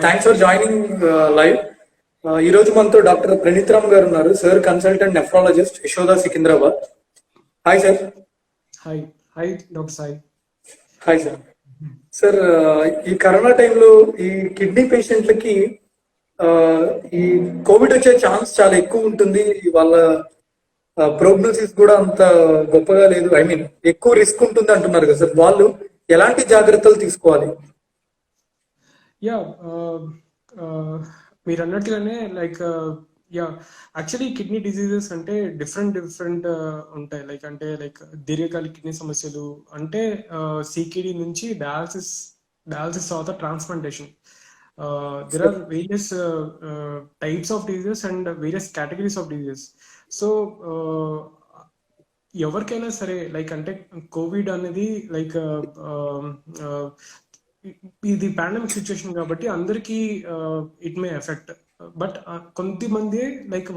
Thanks for joining live. ఈ రోజు మనతో డాక్టర్ ప్రణీత్ రామ్ గారు ఉన్నారు. Sir consultant nephrologist, Yashoda, Secunderabad. Hi sir. Hi hi doctor Sai. Hi sir. Sir, ఈ కరోనా టైంలో ఈ కిడ్నీ పేషెంట్లకి ఈ కోవిడ్ వచ్చే ఛాన్స్ చాలా ఎక్కువ ఉంటుంది. వాళ్ళ ప్రోగ్నోసిస్ కూడా అంత గొప్పగా లేదు. ఐ మీన్ ఎక్కువ రిస్క్ ఉంటుంది అంటున్నారు కదా సార్, వాళ్ళు ఎలాంటి జాగ్రత్తలు తీసుకోవాలి? యా మీరు అన్నట్లుగానే యాక్చువల్లీ కిడ్నీ డిసీజెస్ అంటే డిఫరెంట్ ఉంటాయి. లైక్ దీర్ఘకాలిక కిడ్నీ సమస్యలు అంటే సికిడి నుంచి డయాలసిస్ తర్వాత transplantation. There are various types of diseases and various categories of diseases. So ఎవరికైనా సరే అంటే కోవిడ్ అనేది ఇది పాండమిక్ సిచ్యుయేషన్ కాబట్టి అందరికీ ఇట్ మే ఎఫెక్ట్. బట్ కొంతమంది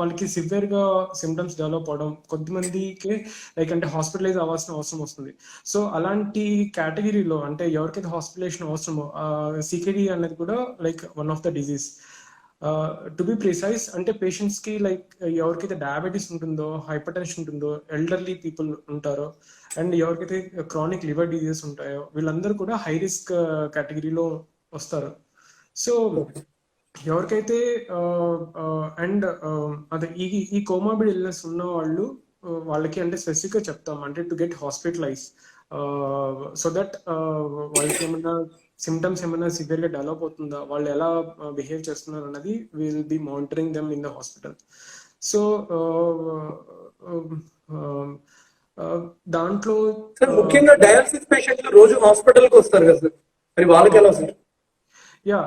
వాళ్ళకి సివియర్ గా సిమ్టమ్స్ డెవలప్ అవడం, కొంతమందికి అంటే హాస్పిటలైజ్ అవ్వాల్సిన అవసరం వస్తుంది. సో అలాంటి కేటగిరీలో అంటే ఎవరికైతే హాస్పిటలైజేషన్ అవసరమో సికిడి అనేది కూడా one of the disease. To be precise అంటే పేషెంట్స్ కి ఎవరికైతే డయాబెటీస్ ఉంటుందో, హైపర్ టెన్షన్ ఉంటుందో, ఎల్డర్లీ పీపుల్ ఉంటారో, అండ్ ఎవరికైతే క్రానిక్ లివర్ డిజీజెస్ ఉంటాయో వీళ్ళందరూ కూడా హై రిస్క్ కేటగిరీలో వస్తారు. సో ఎవరికైతే అండ్ అదే ఈ కోమార్బిడ్ ఇల్నెస్ ఉన్న వాళ్ళకి అంటే స్పెసిఫిక్ గా చెప్తాం అంటే to get hospitalise so that వాళ్ళకి ఏమన్నా సిమ్టమ్స్ ఏమైనా సివియర్ గా డెవలప్ అవుతుందా, వాళ్ళు ఎలా బిహేవ్ చేస్తున్నారు అన్నది will be monitoring them in the hospital. So దాంట్లో ముఖ్యంగా డయాలసిస్ పేషెంట్లు రోజు హాస్పిటల్ కి వస్తారు కదా సార్, మరి వాళ్ళకి ఎలా సార్? యా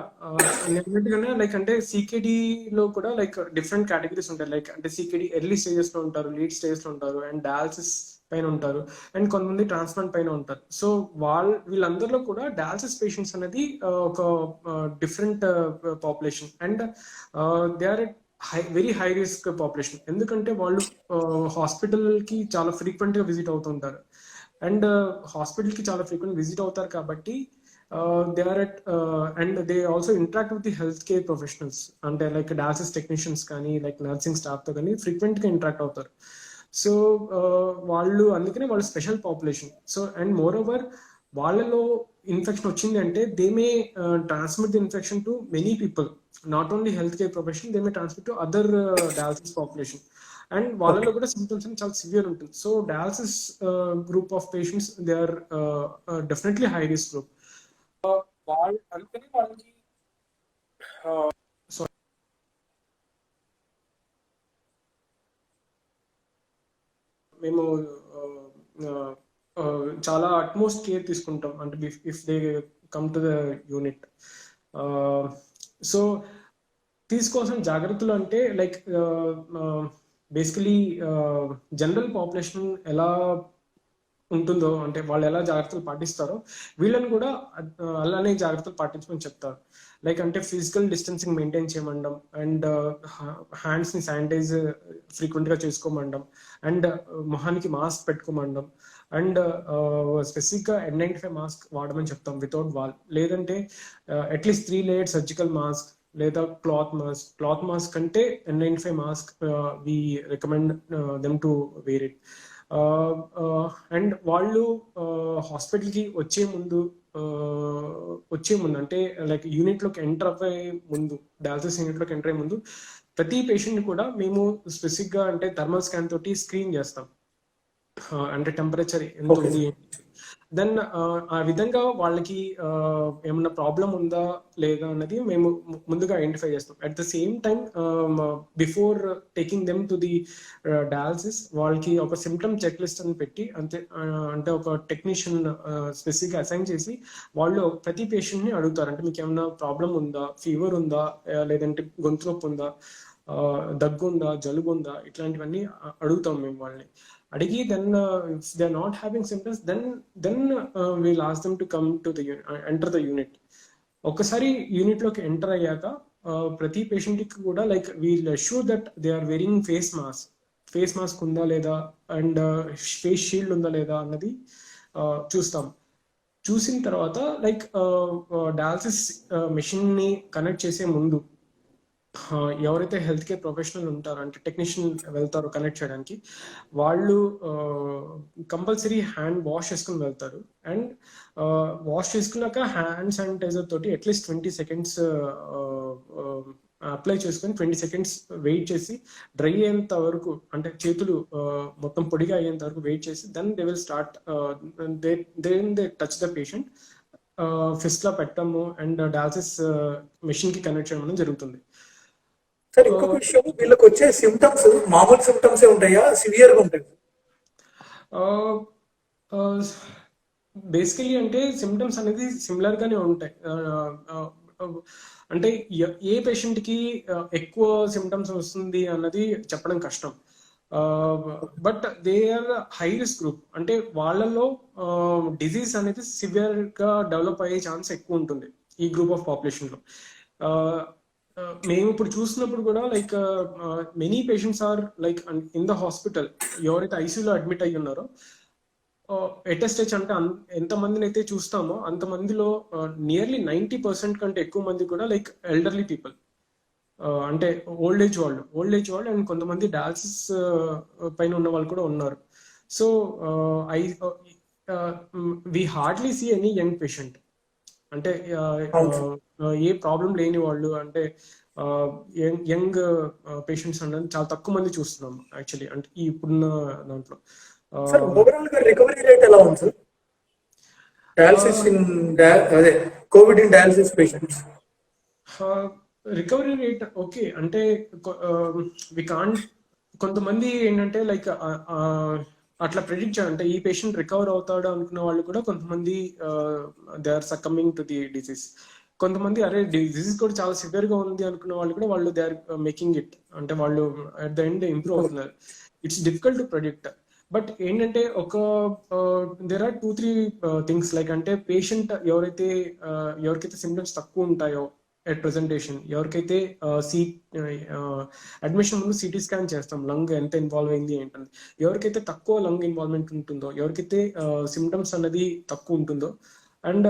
డెఫినెట్గానే అంటే సికేడి లో కూడా డిఫరెంట్ కేటగిరీస్ ఉంటాయి. అంటే సికేడి ఎర్లీ స్టేజెస్ లో ఉంటారు, లీడ్ స్టేజెస్ లో ఉంటారు, అండ్ డయాలసిస్ పైన ఉంటారు, అండ్ కొంతమంది ట్రాన్స్ప్లాంట్ పైన ఉంటారు. సో వీళ్ళందరిలో కూడా డయాలసిస్ పేషెంట్స్ అనేది ఒక different population and they are very high risk population. ఎందుకంటే వాళ్ళు హాస్పిటల్ కి చాలా ఫ్రీక్వెంట్ గా విజిట్ అవుతుంటారు. అండ్ హాస్పిటల్ కి చాలా ఫ్రీక్వెంట్ విజిట్ అవుతారు కాబట్టి they are at and they also interact with the healthcare professionals అంటే డయాలసిస్ టెక్నీషియన్స్ కానీ నర్సింగ్ స్టాఫ్ తో కానీ ఫ్రీక్వెంట్ గా ఇంటరాక్ట్ అవుతారు. సో అందుకనే వాళ్ళు special population. So and moreover వాళ్ళలో ఇన్ఫెక్షన్ వచ్చింది అంటే they may transmit the infection to many people, not only health care profession, they may transmit to other dialysis population. And వాళ్ళలో కూడా symptoms చాలా severe ఉంటుంది. So dialysis group of patients they are definitely high risk group. అందుకని వాళ్ళకి మేము చాలా utmost care తీసుకుంటాం అంటే if they come to the unit. So తీసుకోవాల్సిన జాగ్రత్తలు అంటే బేసికలీ జనరల్ పాపులేషన్ ఎలా ఉంటుందో అంటే వాళ్ళు ఎలా జాగ్రత్తలు పాటిస్తారో వీళ్ళని కూడా అలానే జాగ్రత్తలు పాటించమని చెప్తారు. అంటే ఫిజికల్ డిస్టెన్సింగ్ మెయింటైన్ చేయమండం, అండ్ హ్యాండ్స్ ని శానిటైజ్ ఫ్రీక్వెంట్ గా చేసుకోమండం, అండ్ మొహానికి మాస్క్ పెట్టుకోమండం, అండ్ స్పెసిఫిక్ గా N95 మాస్క్ వాడమని చెప్తాం వితౌట్ వాల్. లేదంటే అట్లీస్ట్ 3 లేయర్ సర్జికల్ మాస్క్ లేదా క్లాత్ మాస్క్ అంటే N95 mask we recommend them to wear it. And వాళ్ళు హాస్పిటల్ కి వచ్చే ముందు అంటే యూనిట్ లోకి ఎంటర్ అయ్యే ముందు, డయాలసిస్ యూనిట్ లోకి ఎంటర్ అయ్యే ముందు ప్రతి పేషెంట్ కూడా మేము స్పెసిఫిక్ గా అంటే థర్మల్ స్కాన్ తోటి స్క్రీన్ చేస్తాం. అంటే టెంపరేచర్ ఎంత ఉంది, దెన్ ఆ విధంగా వాళ్ళకి ఏమన్నా ప్రాబ్లం ఉందా లేదా అన్నది మేము ముందుగా ఐడెంటిఫై చేస్తాం. At the same time before taking them to the dialysis వాళ్ళకి ఒక సిమ్టమ్ చెక్ లిస్ట్ అని పెట్టి అంటే ఒక టెక్నీషియన్ స్పెసిఫిక్ అసైన్ చేసి వాళ్ళు ప్రతి పేషెంట్ ని అడుగుతారు. అంటే మీకు ఏమన్నా ప్రాబ్లం ఉందా, ఫీవర్ ఉందా, లేదంటే గొంతు నొప్పి ఉందా, దగ్గు ఉందా, జలుబు ఉందా, ఇట్లాంటివన్నీ అడుగుతాం మేము వాళ్ళని. అడిగి then if they are not having symptoms then will ask them to come to the enter the unit. ఒక్కసారి యూనిట్ లోకి ఎంటర్ అయ్యాక ప్రతి పేషెంట్ కి కూడా we'll assure that they are wearing face mask ఉందా లేదా, అండ్ ఫేస్ షీల్డ్ ఉందా లేదా అన్నది చూస్తాం. చూసిన తర్వాత లైక్ డయాలసిస్ మెషిన్ ని కనెక్ట్ చేసే ముందు ఎవరైతే హెల్త్ కేర్ ప్రొఫెషనల్ ఉంటారో అంటే టెక్నీషియన్ వెళ్తారో కనెక్ట్ చేయడానికి, వాళ్ళు కంపల్సరీ హ్యాండ్ వాష్ చేసుకుని వెళ్తారు. అండ్ వాష్ చేసుకున్నాక హ్యాండ్ శానిటైజర్ తోటి అట్లీస్ట్ 20 సెకండ్స్ అప్లై చేసుకొని 20 సెకండ్స్ వెయిట్ చేసి డ్రై అయ్యేంత వరకు, అంటే చేతులు మొత్తం పొడిగా అయ్యేంత వరకు వెయిట్ చేసి then they will start they touch the patient, fistula పెట్టడము అండ్ డయాలసిస్ మెషిన్ కి కనెక్ట్ చేయడం జరుగుతుంది. సార్ ఇంకొక విషయం, వీళ్ళకి వచ్చే సిమ్టమ్స్ మామూలు సిమ్టమ్స్ ఉంటాయా, సివియర్ గా ఉంటాయి? బేసికలీ అంటే సిమ్టమ్స్ అనేది సిమిలర్ గానే ఉంటాయి. అంటే ఏ పేషెంట్ కి ఎక్కువ సిమ్టమ్స్ వస్తుంది అన్నది చెప్పడం కష్టం. But they are high risk group, అంటే వాళ్ళలో డిజీజ్ అనేది సివియర్ గా డెవలప్ అయ్యే ఛాన్స్ ఎక్కువ ఉంటుంది ఈ గ్రూప్ ఆఫ్ పాపులేషన్ లో. మేము ఇప్పుడు చూసినప్పుడు కూడా like many patients are like in the hospital. ఎవరైతే ఐసీయూలో అడ్మిట్ అయ్యి ఉన్నారో ఎటెస్టేజ్ అంటే ఎంత మందిని అయితే చూస్తామో అంతమందిలో నియర్లీ 90% కంటే ఎక్కువ మంది కూడా లైక్ ఎల్డర్లీ పీపుల్, అంటే ఓల్డ్ ఏజ్ వాళ్ళు అండ్ కొంతమంది డయాలసిస్ పైన ఉన్న వాళ్ళు కూడా ఉన్నారు. So we hardly see any young patient, అంటే ఏ ప్రాబ్లం లేని వాళ్ళు, అంటే యంగ్ పేషెంట్స్ అనేది చాలా తక్కువ మంది చూస్తున్నాం యాక్చువల్లీ, అంటే ఇప్పుడున్న దాంట్లో. ఓవరాల్ గా రికవరీ రేట్ ఎలా ఉంది సార్ డయాలసిస్ అదే Covid in dialysis patients? Recovery rate okay, అంటే వి కాంట్, కొంతమంది ఏంటంటే లైక్ అట్లా ప్రెడిక్ట్ చేయాలంటే ఈ పేషెంట్ రికవర్ అవుతాడు అనుకున్న వాళ్ళు కూడా కొంతమంది they are succumbing to the disease. కొంతమంది అరే డిసీజ్ కూడా చాలా సివియర్ గా ఉంది అనుకున్న వాళ్ళు కూడా వాళ్ళు దే ఆర్ మేకింగ్ ఇట్, అంటే వాళ్ళు అట్ ద ఎండ్ ఇంప్రూవ్ అవుతున్నారు. It's difficult to predict. But ఏంటంటే దేర్ ఆర్ 2-3 థింగ్స్ లైక్, అంటే పేషెంట్ ఎవరికైతే సిమ్టమ్స్ తక్కువ ఉంటాయో ఎట్ ప్రెజెంటేషన్, ఎవరికైతే అడ్మిషన్ ముందు సిటీ స్కాన్ చేస్తాం లంగ్ ఎంత ఇన్వాల్వ్ అయింది ఏంటంటే, ఎవరికైతే తక్కువ లంగ్ ఇన్వాల్వ్మెంట్ ఉంటుందో, ఎవరికైతే సిమ్టమ్స్ అనేది తక్కువ ఉంటుందో, అండ్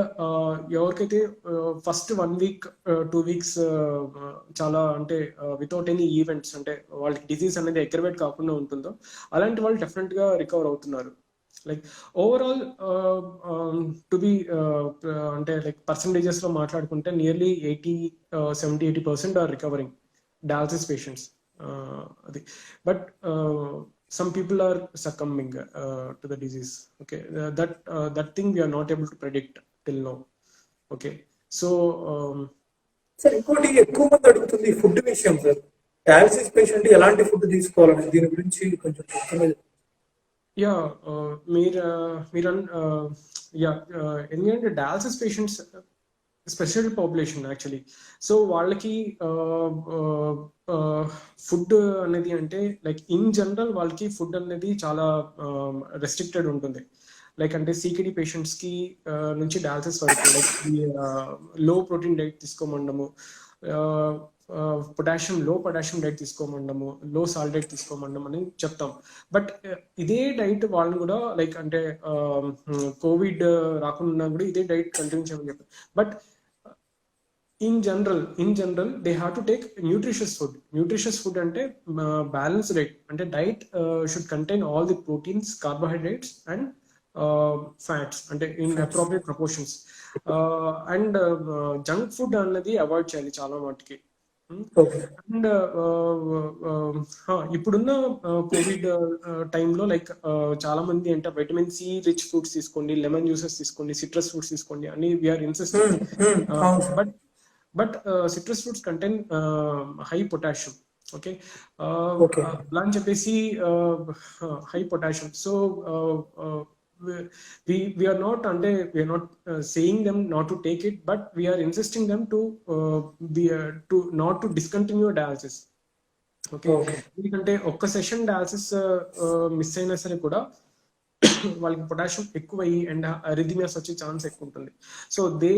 ఎవరికైతే ఫస్ట్ 1 వీక్ 2 వీక్స్ చాలా అంటే వితౌట్ ఎనీ ఈవెంట్స్, అంటే వాళ్ళకి డిసీజ్ అనేది అగ్రవేట్ కాకుండా ఉంటుందో, అలాంటి వాళ్ళు డెఫినెట్ గా రికవర్ అవుతున్నారు. లైక్ ఓవరాల్ టు బి అంటే లైక్ పర్సంటేజెస్ లో మాట్లాడుకుంటే nearly 70-80% are recovering dialysis patients. అది but some people are succumbing to the disease. Okay, that thing we are not able to predict till now. Okay, so sir ఇంకోటి ఎక్కువ మంది అడుగుతుంది food విషయం sir. Dialysis patient ఎలాంటి food తీసుకోవాలని దీని గురించి కొంచెం యా మీరు ఎందుకంటే dialysis patients special population actually. So వాళ్ళకి ఫుడ్ అనేది అంటే లైక్ ఇన్ జనరల్ వాళ్ళకి ఫుడ్ అనేది చాలా రెస్ట్రిక్టెడ్ ఉంటుంది. లైక్ అంటే సికిడి పేషెంట్స్ కి నుంచి డయాలసిస్ వరకు లైక్ లో ప్రోటీన్ డైట్ తీసుకోమండము, లో పొటాషియం డైట్ తీసుకోమండము, లో సాల్ట్ డైట్ తీసుకోమండం అని చెప్తాం. బట్ ఇదే డైట్ వాళ్ళని కూడా లైక్ అంటే కోవిడ్ రాకుండా కూడా ఇదే డైట్ కంటిన్యూ చేయమని చెప్తాం. But in general they have to take nutritious food అంటే balanced diet, అంటే diet should contain all the proteins, carbohydrates and fats, అంటే in appropriate proportions. And junk food అనేది అవాయిడ్ చేయాలి చాలా మటుకి. అండ్ ఇప్పుడున్న కోవిడ్ టైంలో లైక్ చాలా మంది అంటే విటమిన్ సి రిచ్ ఫ్రూట్స్ తీసుకోండి, లెమన్ జ్యూసెస్ తీసుకోండి, సిట్రస్ ఫ్రూట్స్ తీసుకోండి అని we're insisting. But citrus fruits contain high potassium. Okay, అలా అని చెప్పేసి high potassium. So we are not saying them not to take it, but we are insisting them to not to discontinue dialysis. Okay, ఎందుకంటే ఒక్క session dialysis miss అయినా సరే కూడా వాళ్ళకి potassium ఎక్కువ అయ్యి అండ్ అరిథమియాస్ వచ్చే ఛాన్స్ ఎక్కువ ఉంటుంది. సో దే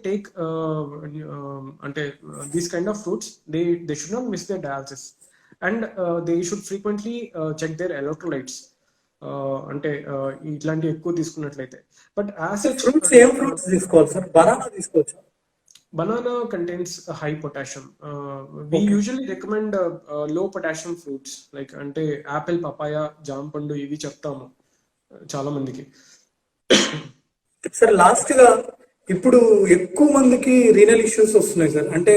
టేక్ అంటే these kind of fruits, they should not miss their dialysis and they should frequently check their electrolytes. అంటే ఇట్లాంటివి ఎక్కువ తీసుకున్నట్లయితే. But as sir such fruits ఏం ఫ్రూట్స్ తీసుకోవాలి సార్? బనానా తీసుకోవచ్చు? banana contains a high potassium. We okay. usually recommend low potassium fruits like అంటే apple, papaya, జామ పండు ఇవి చెప్తాము చాలా మందికి. సార్ లాస్ట్ గా ఇప్పుడు ఎక్కువ మందికి రీనల్ ఇష్యూస్ వస్తున్నాయి సార్. అంటే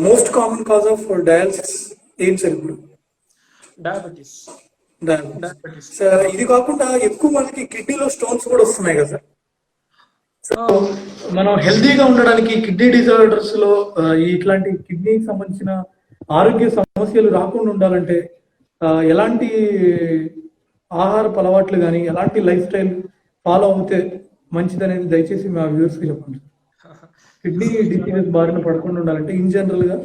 most common cause of dialysis ఏం సార్ ఇప్పుడు? డయాబెటీస్. Diabetes sir. ఇది కాకుండా ఎక్కువ మందికి కిడ్నీలో స్టోన్స్ కూడా వస్తున్నాయి కదా సార్. మనం హెల్తీగా ఉండడానికి కిడ్నీ డిజార్డర్స్ లో ఇట్లాంటి కిడ్నీకి సంబంధించిన ఆరోగ్య సమస్యలు రాకుండా ఉండాలంటే ఎలాంటి ఆహారపు అలవాట్లు కానీ ఎలాంటి లైఫ్ స్టైల్ ఫాలో అవుతే మంచిదనేది దయచేసి మా వ్యూవర్స్ కి చెప్పండి. కిడ్నీ డిసీజెస్ బారిన పడకుండా ఉండాలంటే ఇన్ జనరల్ గా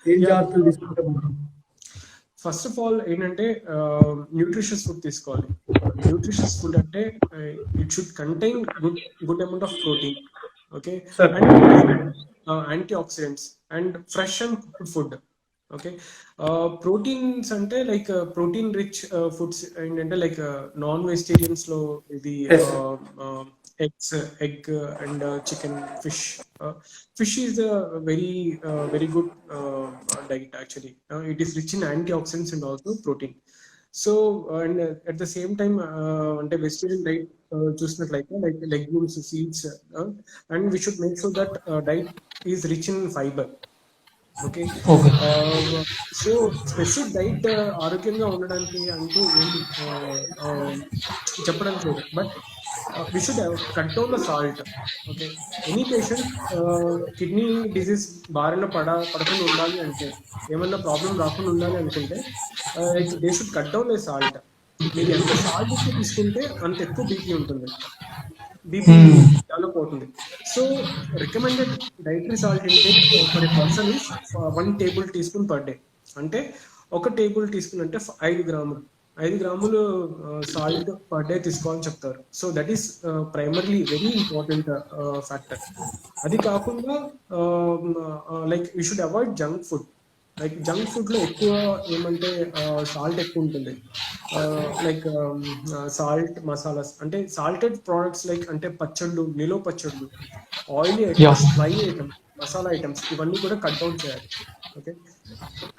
ఏం జాగ్రత్తలు తీసుకుంటే బాగుంటుంది? ఫస్ట్ ఆఫ్ ఆల్ ఏంటంటే న్యూట్రిషియస్ ఫుడ్ తీసుకోవాలి. న్యూట్రిషియస్ ఫుడ్ అంటే it should contain good amount of protein, okay, and antioxidants and fresh and cooked food. Okay, proteins అంటే లైక్ ప్రోటీన్ రిచ్ ఫుడ్స్ ఏంటంటే లైక్ నాన్ వెజిటేరియన్స్ లో ఇది egg and chicken, fish. Fish is a very good diet actually. It is rich in antioxidants and also protein. So and at the same time అంటే vegetarian diet చూసినట్లయితే like legumes, seeds, and we should make sure that diet is rich in fiber. Okay, so specific diet ఆరోగ్యంగా ఉండడానికి అంటూ ఏంటి చెప్పడానికి లేదు, but we should cut down the salt. Okay, any patient kidney disease బారిన పడకుండా ఉండాలి అంటే, ఏమన్నా ప్రాబ్లం రాకుండా ఉండాలి అనుకుంటే they should cut down the salt. మీరు ఎంత సాల్ట్ ఎక్కువ తీసుకుంటే అంత ఎక్కువ బీపీ ఉంటుంది, బీపీ డెవలప్ అవుతుంది. So recommended dietary salt intake for a person is 1 table teaspoon per day. అంటే 1 టేబుల్ టీ స్పూన్ అంటే 5 గ్రాములు సాల్ట్ పర్ డే తీసుకోవాలని చెప్తారు. So that is primarily very important factor. అది కాకుండా like you should avoid junk food. Like junk food లో ఎక్కువ ఏమంటే సాల్ట్ ఎక్కువ ఉంటుంది, లైక్ సాల్ట్ మసాలాస్ అంటే సాల్టెడ్ ప్రోడక్ట్స్ లైక్ అంటే పచ్చళ్ళు, నిలువ పచ్చళ్ళు, oily items, fry items, masala items ఇవన్నీ కూడా కట్ డౌన్ చేయాలి. Okay,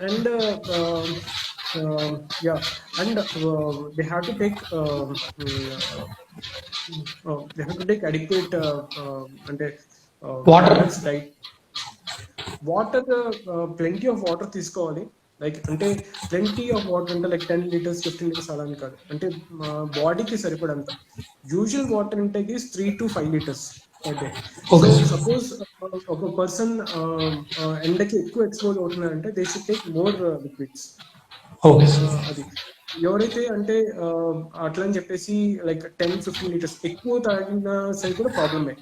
and yeah, and they have to take adequate అంటే water diet. Water plenty of water తీసుకోవాలి. లైక్ అంటే ప్లెంటీ ఆఫ్ వాటర్ అంటే లైక్ 10 లీటర్స్ 15 లీటర్స్ అలా అని కాదు, అంటే బాడీకి సరిపడంత. Usual water intake is 3 to 5 litres per day. So suppose ఒక పర్సన్ ఎండకి ఎక్కువ ఎక్స్పోజ్ అవుతున్నారంటే they should take more liquids. అది ఎవరైతే అంటే అట్లా అని చెప్పేసి లైక్ 10-15 లీటర్స్ ఎక్కువ తాగినా సరే కూడా ప్రాబ్లమే.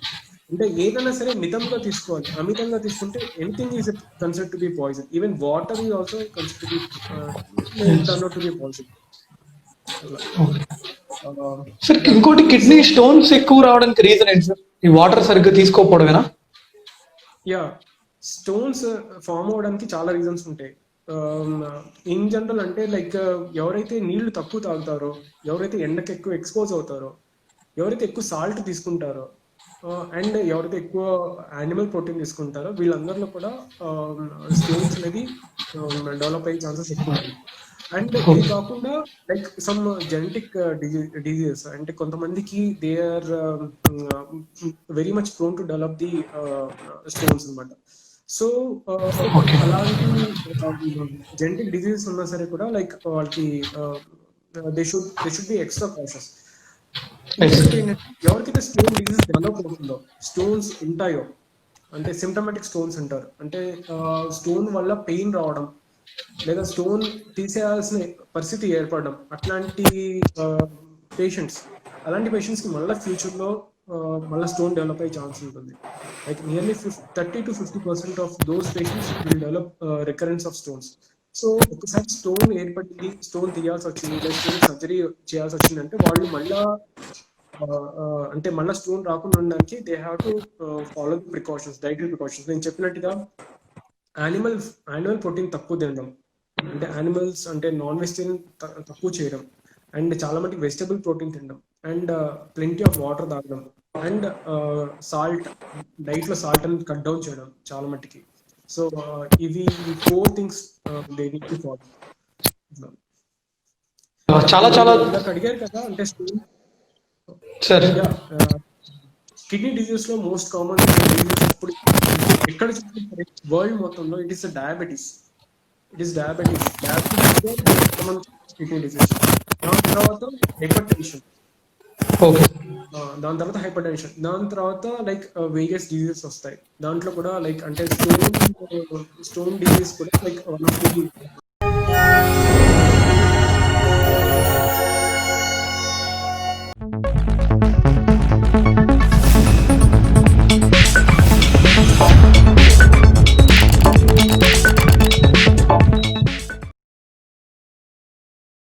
అంటే ఏదైనా సరే మితంగా తీసుకోవాలి. అమితంగా తీసుకుంటే anything is considered to be poison. Even water is also considered to be turn out to be poison. Sir ఇంకోటి కిడ్నీ స్టోన్స్ ఎక్కువ రావడానికి రీజన్ ఏంటి సార్? ఈ వాటర్ సరిగ్గా తీసుకోకపోవడమేనా? యా, స్టోన్స్ ఫామ్ అవడానికి చాలా రీజన్స్ ఉంటాయి. ఇన్ జనరల్ అంటే లైక్ ఎవరైతే నీళ్లు తక్కువ తాగుతారో, ఎవరైతే ఎండకి ఎక్కువ ఎక్స్పోజ్ అవుతారో, ఎవరైతే ఎక్కువ సాల్ట్ తీసుకుంటారో, అండ్ ఎవరైతే ఎక్కువ యానిమల్ ప్రోటీన్ తీసుకుంటారో వీళ్ళందరిలో కూడా స్టోన్స్ అనేది డెవలప్ అయ్యే ఛాన్సెస్ ఎక్కువ ఉంటాయి. అండ్ ఇది కాకుండా లైక్ సమ్ జెనెటిక్ డిజీజెస్ అంటే కొంతమందికి they are very much prone to develop the stones అనమాట. సో అలాంటి జెనెటిక్ డిజీజెస్ ఉన్నా సరే కూడా లైక్ వాళ్ళకి they should be extra cautious. ఎవరికైతే స్టోన్ డిజీజ్ డెవలప్ అవుతుందో, స్టోన్స్ ఉంటాయో అంటే సిమ్టమాటిక్ స్టోన్స్ అంటారు, అంటే స్టోన్ వల్ల పెయిన్ రావడం లేదా స్టోన్ తీసేయాల్సిన పరిస్థితి ఏర్పడడం, అట్లాంటి అలాంటి పేషెంట్స్ కి మళ్ళీ ఫ్యూచర్ లో మళ్ళీ స్టోన్ డెవలప్ అయ్యే ఛాన్స్ ఉంటుంది. Like nearly 30 to 50% of those patients will develop recurrence of stones. So ఒకసారి స్టోన్ ఏర్పడింది, స్టోన్ తీయాల్సి వచ్చింది, లేదా స్టోన్ సర్జరీ చేయాల్సి వచ్చింది అంటే వాళ్ళు మళ్ళీ స్టోన్ రాకుండా ఉండడానికి they have to follow the precautions, dietary precautions. నేను చెప్పినట్టుగా యానిమల్ ప్రోటీన్ తక్కువ తినడం, అంటే యానిమల్స్ అంటే నాన్ వెజిటేరియన్ తక్కువ చేయడం, అండ్ చాలా మటుకు వెజిటబుల్ ప్రోటీన్ తినడం అండ్ ప్లెంటీ ఆఫ్ వాటర్ తాగడం అండ్ సాల్ట్ డైట్ లో సాల్ట్ అనేది కట్ డౌన్ చేయడం చాలా మట్టుకి. సో ఇవి 4 things they need to follow. చాలా చాలా ఇందాక అడిగారు కదా అంటే సార్. కిడ్నీ డిజీజ్ లో మోస్ట్ కామన్ డిజీజ్ ఇప్పుడు ఎక్కడ చూస్తే వరల్డ్ మొత్తంలో it is diabetes. Kidney disease. దాని తర్వాత హైపర్ టెన్షన్, ఓకే. దాని తర్వాత హైపర్ టెన్షన్, దాని తర్వాత లైక్ వేరియస్ డిజీజెస్ వస్తాయి. దాంట్లో కూడా లైక్ అంటే స్టోన్ డిజీజ్ కూడా లైక్ వన్ ఆఫ్ ది